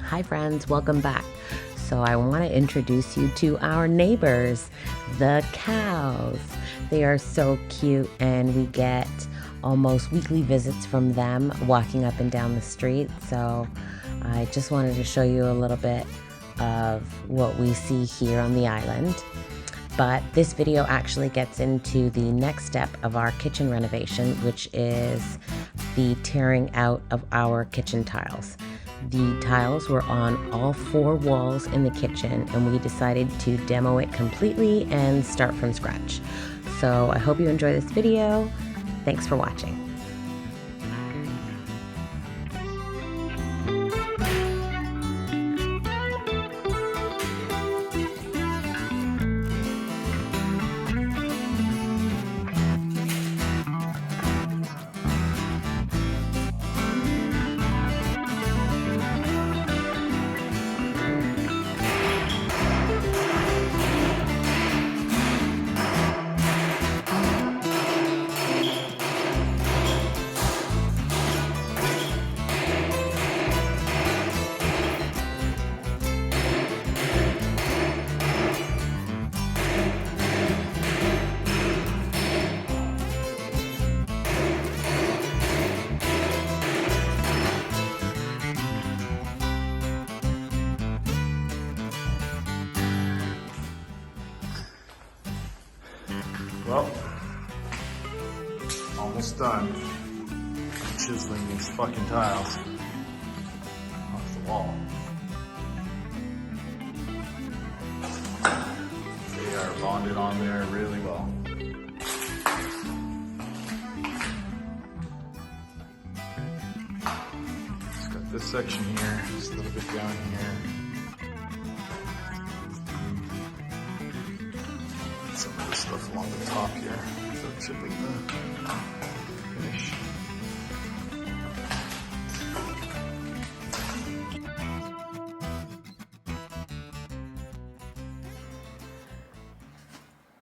Hi friends, welcome back. So I want to introduce you to our neighbors, the cows. They are so cute and we get almost weekly visits from them walking up and down the street. So I just wanted to show you a little bit of what we see here on the island. But this video actually gets into the next step of our kitchen renovation, which is the tearing out of our kitchen tiles. The tiles were on all 4 walls in the kitchen, and we decided to demo it completely and start from scratch. So I hope you enjoy this video. Thanks for watching. Well, almost done chiseling these fucking tiles off the wall. They are bonded on there really well. Just got this section here, just a little bit down here. Some of this stuff along the top here, so chipping